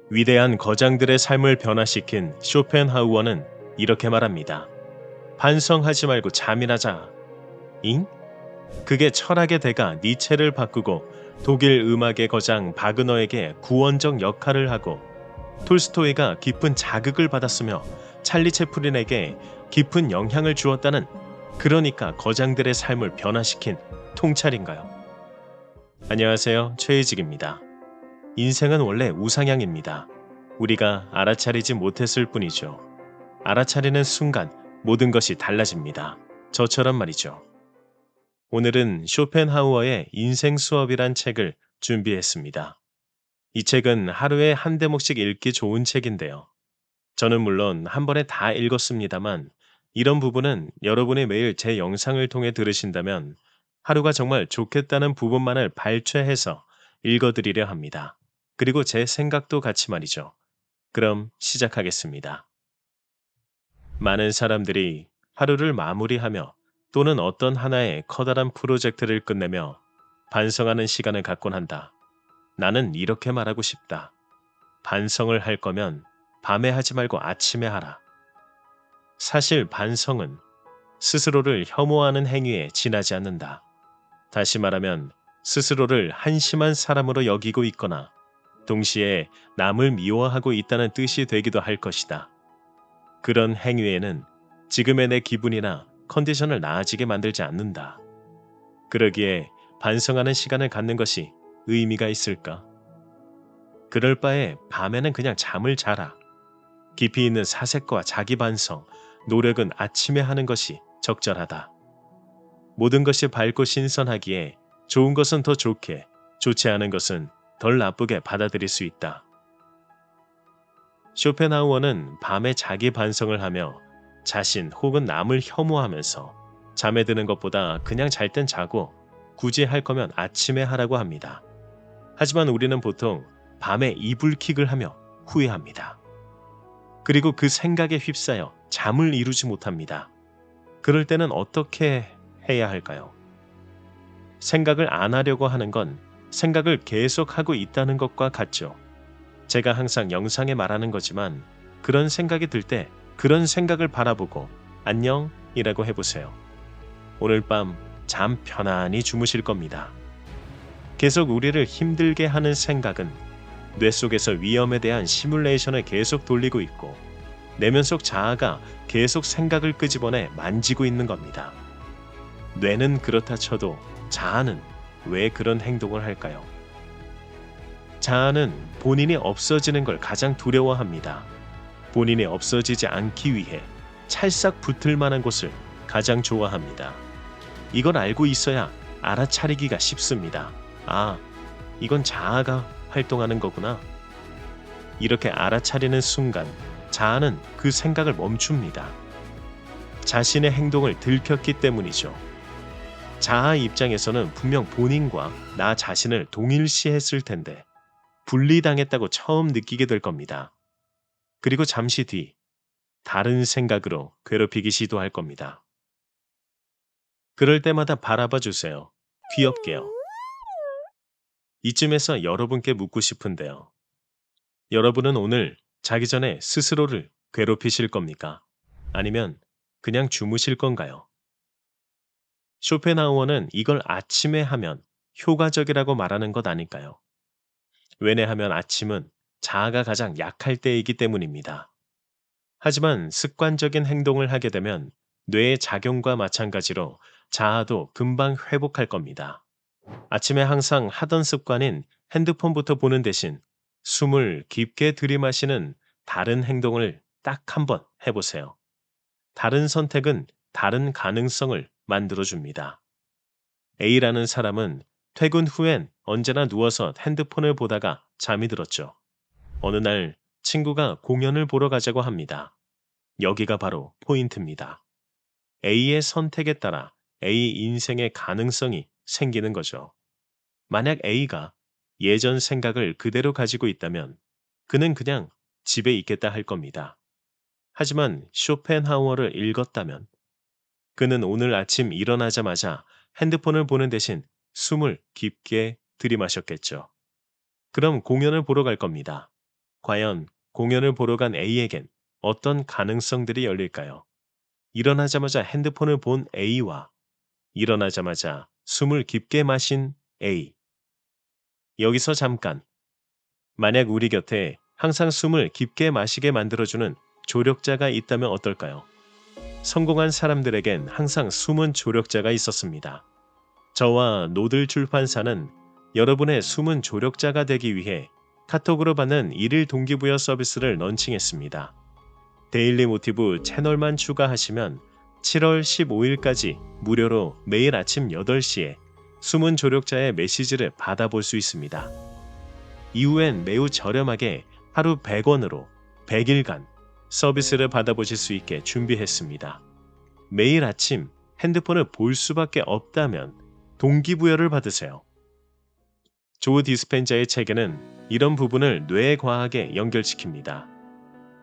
위대한 거장들의 삶을 변화시킨 쇼펜하우어는 이렇게 말합니다. 반성하지 말고 잠이나 자. 잉? 그게 철학의 대가 니체를 바꾸고 독일 음악의 거장 바그너에게 구원적 역할을 하고 톨스토이가 깊은 자극을 받았으며 찰리 채플린에게 깊은 영향을 주었다는, 그러니까 거장들의 삶을 변화시킨 통찰인가요? 안녕하세요. 최희직입니다. 인생은 원래 우상향입니다. 우리가 알아차리지 못했을 뿐이죠. 알아차리는 순간 모든 것이 달라집니다. 저처럼 말이죠. 오늘은 쇼펜하우어의 인생 수업이란 책을 준비했습니다. 이 책은 하루에 한 대목씩 읽기 좋은 책인데요. 저는 물론 한 번에 다 읽었습니다만, 이런 부분은 여러분이 매일 제 영상을 통해 들으신다면 하루가 정말 좋겠다는 부분만을 발췌해서 읽어드리려 합니다. 그리고 제 생각도 같이 말이죠. 그럼 시작하겠습니다. 많은 사람들이 하루를 마무리하며 또는 어떤 하나의 커다란 프로젝트를 끝내며 반성하는 시간을 갖곤 한다. 나는 이렇게 말하고 싶다. 반성을 할 거면 밤에 하지 말고 아침에 하라. 사실 반성은 스스로를 혐오하는 행위에 지나지 않는다. 다시 말하면 스스로를 한심한 사람으로 여기고 있거나 동시에 남을 미워하고 있다는 뜻이 되기도 할 것이다. 그런 행위에는 지금의 내 기분이나 컨디션을 나아지게 만들지 않는다. 그러기에 반성하는 시간을 갖는 것이 의미가 있을까? 그럴 바에 밤에는 그냥 잠을 자라. 깊이 있는 사색과 자기 반성, 노력은 아침에 하는 것이 적절하다. 모든 것이 밝고 신선하기에 좋은 것은 더 좋게, 좋지 않은 것은 덜 나쁘게 받아들일 수 있다. 쇼펜하우어는 밤에 자기 반성을 하며 자신 혹은 남을 혐오하면서 잠에 드는 것보다 그냥 잘 땐 자고 굳이 할 거면 아침에 하라고 합니다. 하지만 우리는 보통 밤에 이불킥을 하며 후회합니다. 그리고 그 생각에 휩싸여 잠을 이루지 못합니다. 그럴 때는 어떻게 해야 할까요? 생각을 안 하려고 하는 건 생각을 계속하고 있다는 것과 같죠. 제가 항상 영상에 말하는 거지만 그런 생각이 들 때 그런 생각을 바라보고 안녕이라고 해보세요. 오늘 밤 잠 편안히 주무실 겁니다. 계속 우리를 힘들게 하는 생각은 뇌 속에서 위험에 대한 시뮬레이션을 계속 돌리고 있고 내면 속 자아가 계속 생각을 끄집어내 만지고 있는 겁니다. 뇌는 그렇다 쳐도 자아는 왜 그런 행동을 할까요? 자아는 본인이 없어지는 걸 가장 두려워합니다. 본인이 없어지지 않기 위해 찰싹 붙을 만한 곳을 가장 좋아합니다. 이걸 알고 있어야 알아차리기가 쉽습니다. 아, 이건 자아가 활동하는 거구나. 이렇게 알아차리는 순간 자아는 그 생각을 멈춥니다. 자신의 행동을 들켰기 때문이죠. 자아 입장에서는 분명 본인과 나 자신을 동일시했을 텐데 분리당했다고 처음 느끼게 될 겁니다. 그리고 잠시 뒤 다른 생각으로 괴롭히기 시도할 겁니다. 그럴 때마다 바라봐 주세요. 귀엽게요. 이쯤에서 여러분께 묻고 싶은데요. 여러분은 오늘 자기 전에 스스로를 괴롭히실 겁니까? 아니면 그냥 주무실 건가요? 쇼펜하우어는 이걸 아침에 하면 효과적이라고 말하는 것 아닐까요? 왜냐하면 아침은 자아가 가장 약할 때이기 때문입니다. 하지만 습관적인 행동을 하게 되면 뇌의 작용과 마찬가지로 자아도 금방 회복할 겁니다. 아침에 항상 하던 습관인 핸드폰부터 보는 대신 숨을 깊게 들이마시는 다른 행동을 딱 한 번 해보세요. 다른 선택은 다른 가능성을 만들어줍니다. A라는 사람은 퇴근 후엔 언제나 누워서 핸드폰을 보다가 잠이 들었죠. 어느 날 친구가 공연을 보러 가자고 합니다. 여기가 바로 포인트입니다. A의 선택에 따라 A 인생의 가능성이 생기는 거죠. 만약 A가 예전 생각을 그대로 가지고 있다면 그는 그냥 집에 있겠다 할 겁니다. 하지만 쇼펜하우어를 읽었다면 그는 오늘 아침 일어나자마자 핸드폰을 보는 대신 숨을 깊게 들이마셨겠죠. 그럼 공연을 보러 갈 겁니다. 과연 공연을 보러 간 A에겐 어떤 가능성들이 열릴까요? 일어나자마자 핸드폰을 본 A와 일어나자마자 숨을 깊게 마신 A. 여기서 잠깐. 만약 우리 곁에 항상 숨을 깊게 마시게 만들어주는 조력자가 있다면 어떨까요? 성공한 사람들에겐 항상 숨은 조력자가 있었습니다. 저와 노들 출판사는 여러분의 숨은 조력자가 되기 위해 카톡으로 받는 일일 동기부여 서비스를 런칭했습니다. 데일리 모티브 채널만 추가하시면 7월 15일까지 무료로 매일 아침 8시에 숨은 조력자의 메시지를 받아볼 수 있습니다. 이후엔 매우 저렴하게 하루 100원으로 100일간 서비스를 받아보실 수 있게 준비했습니다. 매일 아침 핸드폰을 볼 수밖에 없다면 동기부여를 받으세요. 조 디스펜자의 책에는 이런 부분을 뇌과학에 연결시킵니다.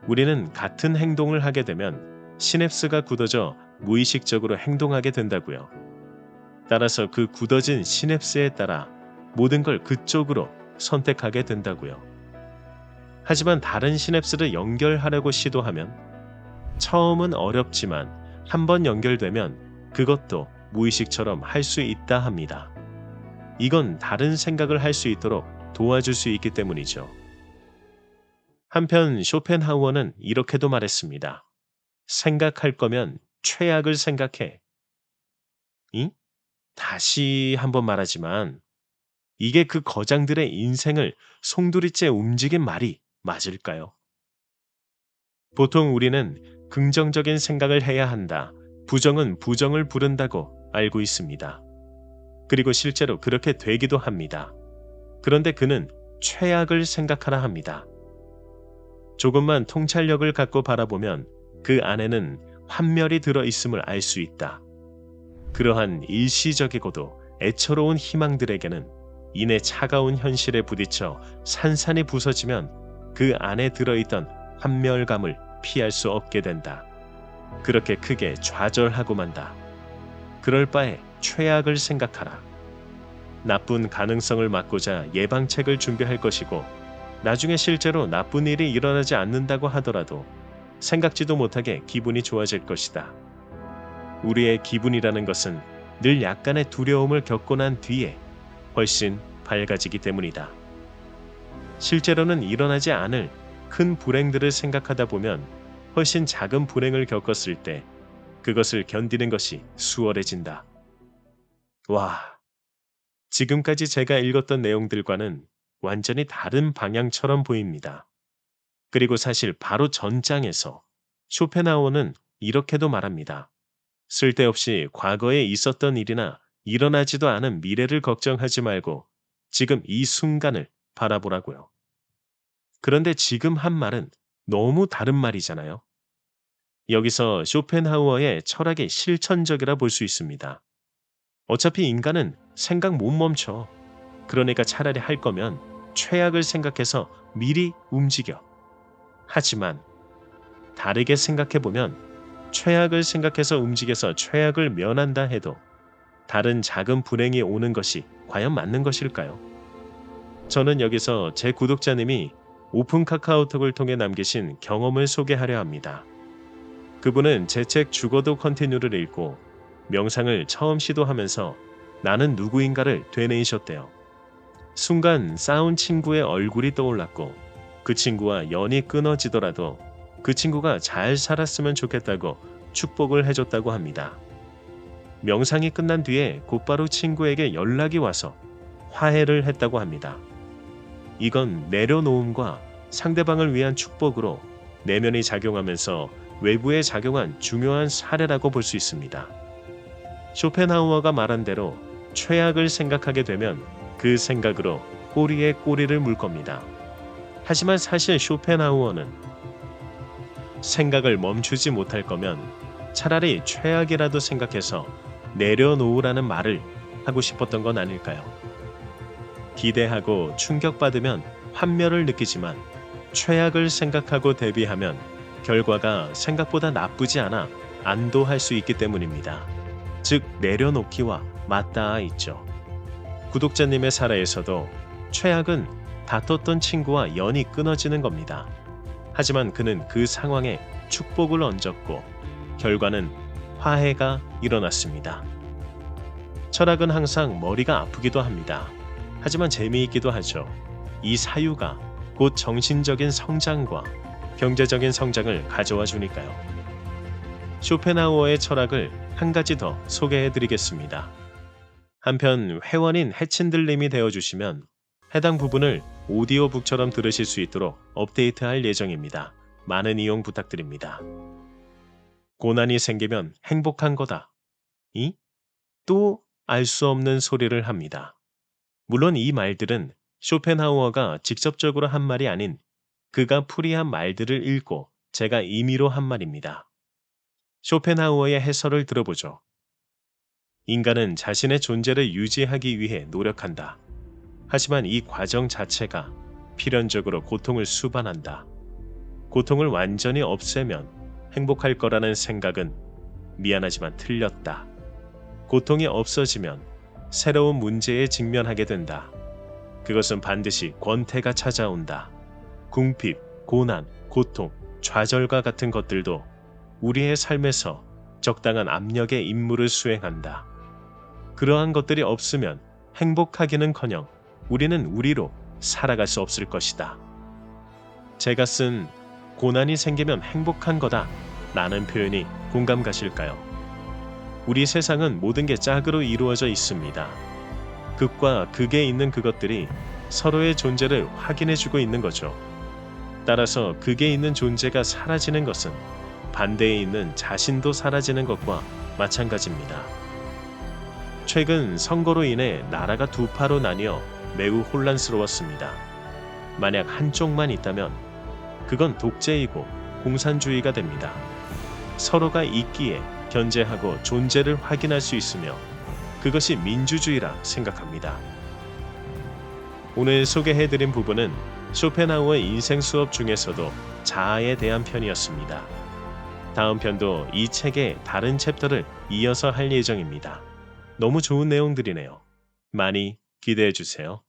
우리는 같은 행동을 하게 되면 시냅스가 굳어져 무의식적으로 행동하게 된다고요. 따라서 그 굳어진 시냅스에 따라 모든 걸 그쪽으로 선택하게 된다고요. 하지만 다른 시냅스를 연결하려고 시도하면 처음은 어렵지만 한번 연결되면 그것도 무의식처럼 할 수 있다 합니다. 이건 다른 생각을 할 수 있도록 도와줄 수 있기 때문이죠. 한편 쇼펜하우어는 이렇게도 말했습니다. 생각할 거면 최악을 생각해. 다시 한번 말하지만 이게 그 거장들의 인생을 송두리째 움직인 말이 맞을까요? 보통 우리는 긍정적인 생각을 해야 한다. 부정은 부정을 부른다고 알고 있습니다. 그리고 실제로 그렇게 되기도 합니다. 그런데 그는 최악을 생각하라 합니다. 조금만 통찰력을 갖고 바라보면 그 안에는 환멸이 들어있음을 알 수 있다. 그러한 일시적이고도 애처로운 희망들에게는 이내 차가운 현실에 부딪혀 산산이 부서지면 그 안에 들어있던 환멸감을 피할 수 없게 된다. 그렇게 크게 좌절하고 만다. 그럴 바에 최악을 생각하라. 나쁜 가능성을 막고자 예방책을 준비할 것이고 나중에 실제로 나쁜 일이 일어나지 않는다고 하더라도 생각지도 못하게 기분이 좋아질 것이다. 우리의 기분이라는 것은 늘 약간의 두려움을 겪고 난 뒤에 훨씬 밝아지기 때문이다. 실제로는 일어나지 않을 큰 불행들을 생각하다 보면 훨씬 작은 불행을 겪었을 때 그것을 견디는 것이 수월해진다. 와, 지금까지 제가 읽었던 내용들과는 완전히 다른 방향처럼 보입니다. 그리고 사실 바로 전장에서 쇼펜하우어는 이렇게도 말합니다. 쓸데없이 과거에 있었던 일이나 일어나지도 않은 미래를 걱정하지 말고 지금 이 순간을 바라보라고요. 그런데 지금 한 말은 너무 다른 말이잖아요. 여기서 쇼펜하우어의 철학이 실천적이라 볼 수 있습니다. 어차피 인간은 생각 못 멈춰. 그러니까 차라리 할 거면 최악을 생각해서 미리 움직여. 하지만 다르게 생각해보면 최악을 생각해서 움직여서 최악을 면한다 해도 다른 작은 불행이 오는 것이 과연 맞는 것일까요? 저는 여기서 제 구독자님이 오픈 카카오톡을 통해 남기신 경험을 소개하려 합니다. 그분은 제 책 죽어도 컨티뉴를 읽고 명상을 처음 시도하면서 나는 누구인가를 되뇌이셨대요. 순간 싸운 친구의 얼굴이 떠올랐고 그 친구와 연이 끊어지더라도 그 친구가 잘 살았으면 좋겠다고 축복을 해줬다고 합니다. 명상이 끝난 뒤에 곧바로 친구에게 연락이 와서 화해를 했다고 합니다. 이건 내려놓음과 상대방을 위한 축복으로 내면이 작용하면서 외부에 작용한 중요한 사례라고 볼 수 있습니다. 쇼펜하우어가 말한 대로 최악을 생각하게 되면 그 생각으로 꼬리에 꼬리를 물 겁니다. 하지만 사실 쇼펜하우어는 생각을 멈추지 못할 거면 차라리 최악이라도 생각해서 내려놓으라는 말을 하고 싶었던 건 아닐까요? 기대하고 충격받으면 환멸을 느끼지만 최악을 생각하고 대비하면 결과가 생각보다 나쁘지 않아 안도할 수 있기 때문입니다. 즉 내려놓기와 맞닿아 있죠. 구독자님의 사례에서도 최악은 다퉜던 친구와 연이 끊어지는 겁니다. 하지만 그는 그 상황에 축복을 얹었고 결과는 화해가 일어났습니다. 철학은 항상 머리가 아프기도 합니다. 하지만 재미있기도 하죠. 이 사유가 곧 정신적인 성장과 경제적인 성장을 가져와 주니까요. 쇼펜하우어의 철학을 한 가지 더 소개해 드리겠습니다. 한편 회원인 해친들님이 되어주시면 해당 부분을 오디오북처럼 들으실 수 있도록 업데이트할 예정입니다. 많은 이용 부탁드립니다. 고난이 생기면 행복한 거다. 이? 또 알 수 없는 소리를 합니다. 물론 이 말들은 쇼펜하우어가 직접적으로 한 말이 아닌 그가 풀이한 말들을 읽고 제가 임의로 한 말입니다. 쇼펜하우어의 해설을 들어보죠. 인간은 자신의 존재를 유지하기 위해 노력한다. 하지만 이 과정 자체가 필연적으로 고통을 수반한다. 고통을 완전히 없애면 행복할 거라는 생각은 미안하지만 틀렸다. 고통이 없어지면 새로운 문제에 직면하게 된다. 그것은 반드시 권태가 찾아온다. 궁핍, 고난, 고통, 좌절과 같은 것들도 우리의 삶에서 적당한 압력의 임무를 수행한다. 그러한 것들이 없으면 행복하기는커녕 우리는 우리로 살아갈 수 없을 것이다. 제가 쓴 고난이 생기면 행복한 거다 라는 표현이 공감 가실까요? 우리 세상은 모든 게 짝으로 이루어져 있습니다. 극과 극에 있는 그것들이 서로의 존재를 확인해주고 있는 거죠. 따라서 극에 있는 존재가 사라지는 것은 반대에 있는 자신도 사라지는 것과 마찬가지입니다. 최근 선거로 인해 나라가 두 파로 나뉘어 매우 혼란스러웠습니다. 만약 한쪽만 있다면 그건 독재이고 공산주의가 됩니다. 서로가 있기에 견제하고 존재를 확인할 수 있으며 그것이 민주주의라 생각합니다. 오늘 소개해드린 부분은 쇼펜하우어의 인생 수업 중에서도 자아에 대한 편이었습니다. 다음 편도 이 책의 다른 챕터를 이어서 할 예정입니다. 너무 좋은 내용들이네요. 많이 기대해주세요.